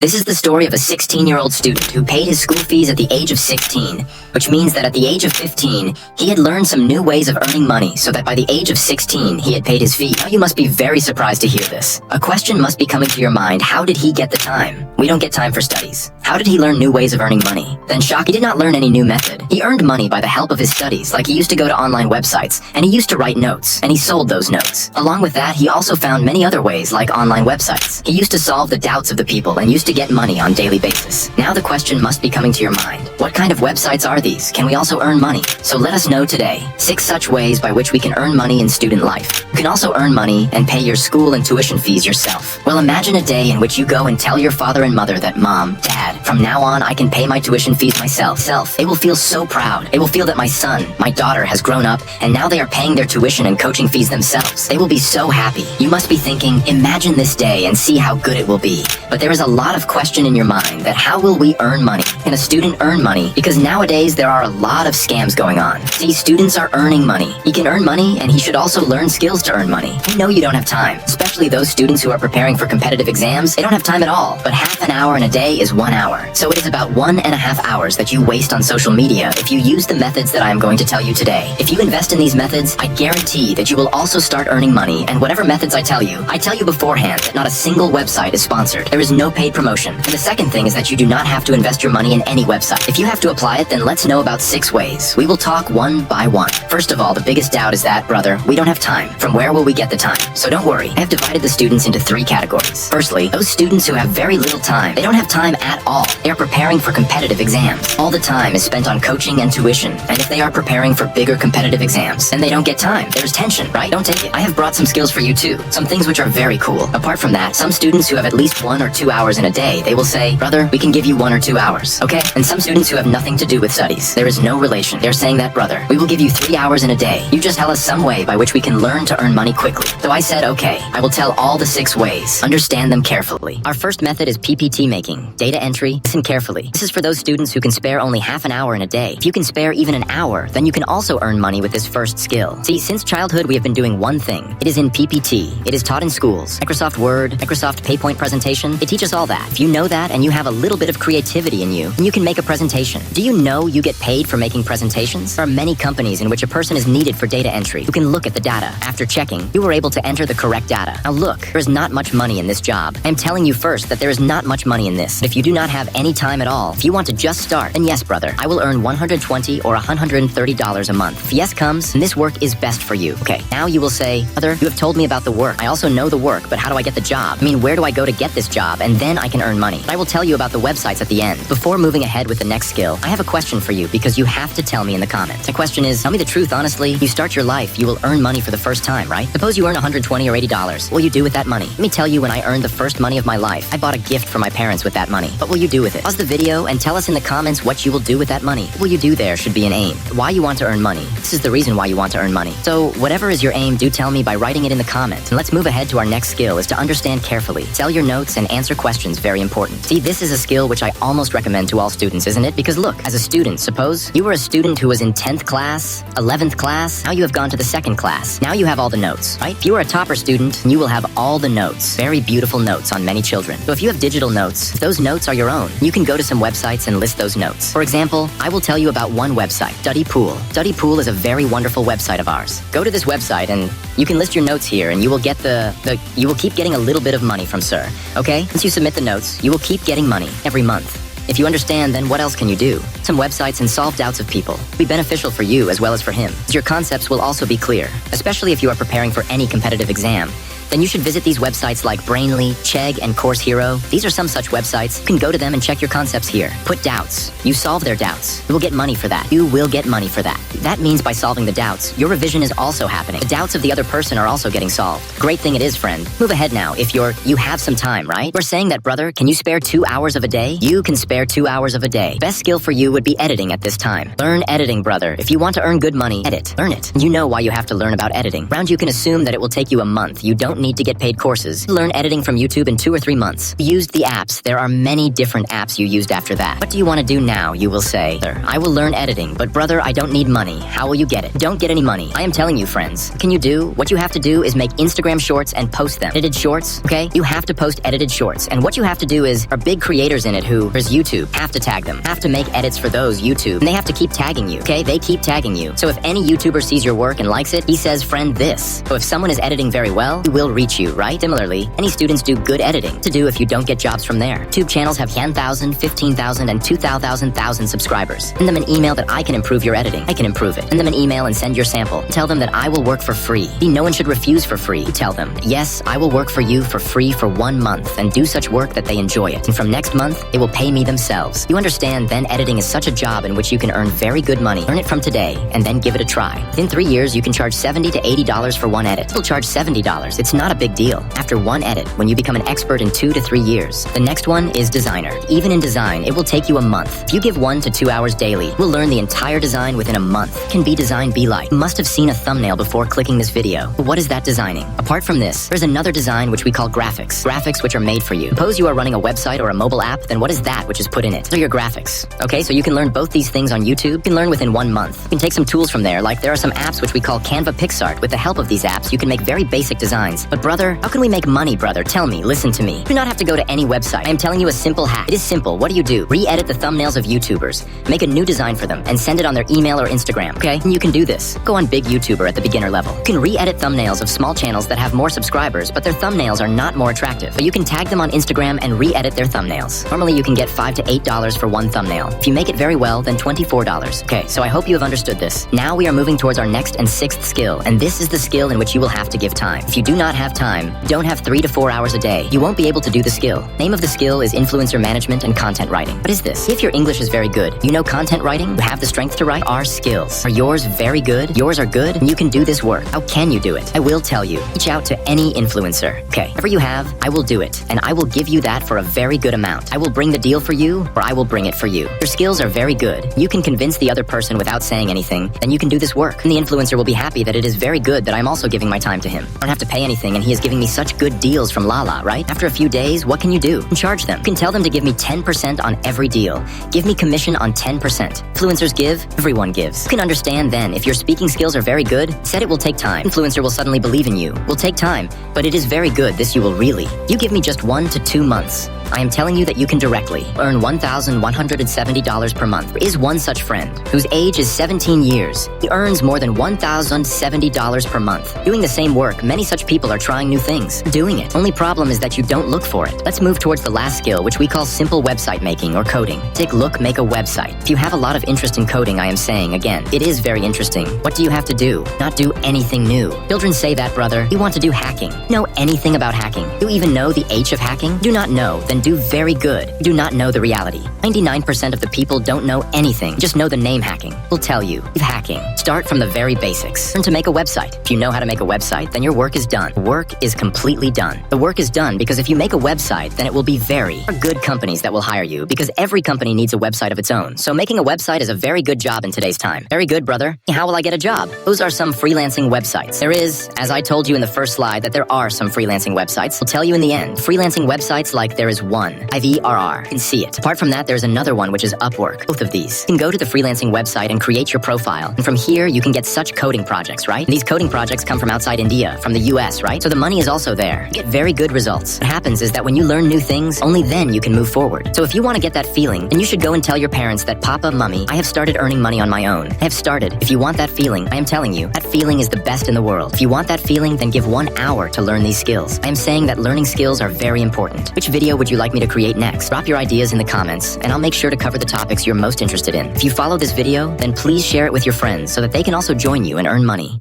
This is the story of a 16-year-old student who paid his school fees at the age of 16, which means that at the age of 15, he had learned some new ways of earning money so that by the age of 16, he had paid his fee. Now you must be very surprised to hear this. A question must be coming to your mind: how did he get the time? We don't get time for studies. How did he learn new ways of earning money? Then shock, he did not learn any new method. He earned money by the help of his studies, like he used to go to online websites, and he used to write notes, and he sold those notes. Along with that, he also found many other ways, like online websites. He used to solve the doubts of the people and used to get money on a daily basis. Now the question must be coming to your mind: what kind of websites are these? Can we also earn money? So let us know today 6 such ways by which we can earn money in student life. You can also earn money and pay your school and tuition fees yourself. Well, imagine a day in which you go and tell your father and mother that, "Mom, Dad, from now on I can pay my tuition fees myself." They will feel so proud. They will feel that my son, my daughter has grown up and now they are paying their tuition and coaching fees themselves. They will be so happy. You must be thinking, imagine this day and see how good it will be. But there is a lot of question in your mind that how will we earn money? Can a student earn money? Because nowadays there are a lot of scams going on. See, students are earning money. He can earn money and he should also learn skills to earn money. I know you don't have time, especially those students who are preparing for competitive exams. They don't have time at all, but half an hour in a day is 1 hour. So it is about 1.5 hours that you waste on social media if you use the methods that I am going to tell you today. If you invest in these methods, I guarantee that you will also start earning money, and whatever methods I tell you beforehand that not a single website is sponsored. There is no paid promotion. And the second thing is that you do not have to invest your money in any website. If you have to apply it, then let's know about 6 ways. We will talk one by one. First of all, the biggest doubt is that, brother, we don't have time. From where will we get the time? So don't worry. I have divided the students into 3 categories. Firstly, those students who have very little time. They don't have time at all. They are preparing for competitive exams. All the time is spent on coaching and tuition. And if they are preparing for bigger competitive exams, then they don't get time. There's tension, right? Don't take it. I have brought some skills for you too. Some things which are very cool. Apart from that, some students who have at least 1 or 2 hours in a day, they will say, "Brother, we can give you 1 or 2 hours, okay?" And some students who have nothing to do with studies, there is no relation. They're saying that, "Brother, we will give you 3 hours in a day. You just tell us some way by which we can learn to earn money quickly." So I said, okay, I will tell all the 6 ways. Understand them carefully. Our first method is PPT making, data entry. Listen carefully. This is for those students who can spare only half an hour in a day. If you can spare even an hour, then you can also earn money with this first skill. See, since childhood, we have been doing one thing. It is in PPT. It is taught in schools. Microsoft Word, Microsoft PowerPoint presentation. It teaches all that. If you know that and you have a little bit of creativity in you, then you can make a presentation. Do you know you get paid for making presentations? There are many companies in which a person is needed for data entry who can look at the data. After checking, you were able to enter the correct data. Now look, there is not much money in this job. I'm telling you first that there is not much money in this. If you do not have any time at all, if you want to just start, then yes, brother, I will earn $120 or $130 a month. If yes comes, then this work is best for you. Okay, now you will say, "Brother, you have told me about the work. I also know the work, but how do I get the job? I mean, where do I go to get this job? And then I can earn money." But I will tell you about the websites at the end. Before moving ahead with the next skill, I have a question for you because you have to tell me in the comments. The question is, tell me the truth honestly. You start your life, you will earn money for the first time, right? Suppose you earn $120 or $80. What will you do with that money? Let me tell you, when I earned the first money of my life, I bought a gift for my parents with that money. What will you do with it? Pause the video and tell us in the comments what you will do with that money. What will you do there should be an aim. Why you want to earn money. This is the reason why you want to earn money. So whatever is your aim, do tell me by writing it in the comments. And let's move ahead to our next skill, is to understand carefully. Tell your notes and answer questions, very important. See, this is a skill which I almost recommend to all students, isn't it? Because look, as a student, suppose you were a student who was in 10th class, 11th class, now you have gone to the 2nd class. Now you have all the notes, right? If you are a topper student, you will have all the notes. Very beautiful notes on many children. So if you have digital notes, if those notes are your own, you can go to some websites and list those notes. For example, I will tell you about one website, Study Pool. Study Pool is a very wonderful website of ours. Go to this website and you can list your notes here and you will get you will keep getting a little bit of money from sir, okay? Once you submit the notes, you will keep getting money every month. If you understand, then what else can you do? Some websites and solve doubts of people. It'll be beneficial for you as well as for him. Your concepts will also be clear, especially if you are preparing for any competitive exam. Then you should visit these websites like Brainly, Chegg, and Course Hero. These are some such websites. You can go to them and check your concepts here. Put doubts. You solve their doubts. You will get money for that. You will get money for that. That means by solving the doubts, your revision is also happening. The doubts of the other person are also getting solved. Great thing it is, friend. Move ahead now. If you have some time, right? We're saying that, brother, can you spare 2 hours of a day? You can spare 2 hours of a day. Best skill for you would be editing at this time. Learn editing, brother. If you want to earn good money, edit. Learn it. You know why you have to learn about editing. Round you can assume that it will take you a month. You don't don't need to get paid courses. Learn editing from YouTube in 2 or 3 months. You used the apps. There are many different apps you used after that. What do you want to do now, you will say? I will learn editing, but brother, I don't need money. How will you get it? Don't get any money. I am telling you, friends. Can you do? What you have to do is make Instagram shorts and post them. Edited shorts, okay? You have to post edited shorts. And what you have to do is, are big creators in it who, there's YouTube, have to tag them, have to make edits for those YouTube, and they have to keep tagging you, okay? They keep tagging you. So if any YouTuber sees your work and likes it, he says, friend this. So if someone is editing very well, he will reach you, right? Similarly, any students do good editing to do if you don't get jobs from there. YouTube channels have 10,000, 15,000, and 2,000 subscribers. Send them an email that I can improve your editing. I can improve it. Send them an email and send your sample. Tell them that I will work for free. No one should refuse for free. Tell them, yes, I will work for you for free for 1 month and do such work that they enjoy it. And from next month, they will pay me themselves. You understand, then editing is such a job in which you can earn very good money. Learn it from today and then give it a try. Within 3 years, you can charge $70 to $80 for one edit. You'll charge $70. It's not a big deal. After one edit, when you become an expert in 2 to 3 years. The next one is designer. Even in design, it will take you a month. If you give 1 to 2 hours daily, we'll learn the entire design within a month. Can be design be like? You must have seen a thumbnail before clicking this video. But what is that designing? Apart from this, there's another design which we call graphics. Graphics which are made for you. Suppose you are running a website or a mobile app, then what is that which is put in it? Those are your graphics. Okay, so you can learn both these things on YouTube. You can learn within 1 month. You can take some tools from there, like there are some apps which we call Canva PixArt. With the help of these apps, you can make very basic designs. But brother, how can we make money, brother? Tell me, listen to me. You do not have to go to any website. I am telling you a simple hack. It is simple. What do? Re-edit the thumbnails of YouTubers. Make a new design for them and send it on their email or Instagram, okay? And you can do this. Go on big YouTuber at the beginner level. You can re-edit thumbnails of small channels that have more subscribers, but their thumbnails are not more attractive. But you can tag them on Instagram and re-edit their thumbnails. Normally you can get $5 to $8 for one thumbnail. If you make it very well, then $24. Okay, so I hope you have understood this. Now we are moving towards our next and 6th skill, and this is the skill in which you will have to give time. If you do not have time, don't have 3 to 4 hours a day, you won't be able to do the skill. Name of the skill is influencer management and content writing. What is this? If your English is very good, you know content writing, you have the strength to write, our skills. Are yours very good? Yours are good, and you can do this work. How can you do it? I will tell you. Reach out to any influencer. Okay, whatever you have, I will do it, and I will give you that for a very good amount. I will bring the deal for you, or I will bring it for you. Your skills are very good. You can convince the other person without saying anything, then you can do this work. And the influencer will be happy that it is very good that I'm also giving my time to him. I don't have to pay anything, and he is giving me such good deals from Lala, right? After a few days, what can you do? You can charge them. You can tell them to give me 10% on every deal. Give me commission on 10%. Influencers give, everyone gives. You can understand then, if your speaking skills are very good, said it will take time. Influencer will suddenly believe in you. Will take time, but it is very good, this you will really. You give me just 1 to 2 months. I am telling you that you can directly earn $1,170 per month. There is one such friend whose age is 17 years. He earns more than $1,070 per month. Doing the same work, many such people are trying new things. Doing it. Only problem is that you don't look for it. Let's move towards the last skill, which we call simple website making or coding. Take look, make a website. If you have a lot of interest in coding, I am saying again, it is very interesting. What do you have to do? Not do anything new. Children say that, brother. You want to do hacking. Know anything about hacking? Do you even know the H of hacking? Do not know, then do very good. You do not know the reality. 99% of the people don't know anything, just know the name hacking. We'll tell you. Hacking. Start from the very basics. Learn to make a website. If you know how to make a website, then your work is done. Work is completely done. The work is done because if you make a website, then it will be very good companies that will hire you because every company needs a website of its own. So making a website is a very good job in today's time. Very good, brother. How will I get a job? Those are some freelancing websites. There is, as I told you in the first slide, that there are some freelancing websites. I'll tell you in the end. Freelancing websites like there is one. IVRR. You can see it. Apart from that, there's another one which is Upwork. Both of these. You can go to the freelancing website and create your profile. And from here, you can get such coding projects, right? And these coding projects come from outside India, from the US, right? So the money is also there. You get very good results. What happens is that when you learn new things, only then you can move forward. So if you want to get that feeling, then you should go and tell your parents that, Papa, Mummy, I have started earning money on my own. I have started. If you want that feeling, I am telling you, that feeling is the best in the world. If you want that feeling, then give 1 hour to learn these skills. I am saying that learning skills are very important. Which video would you like me to create next? Drop your ideas in the comments, and I'll make sure to cover the topics you're most interested in. If you follow this video, then please share it with your friends so that they can also join you and earn money.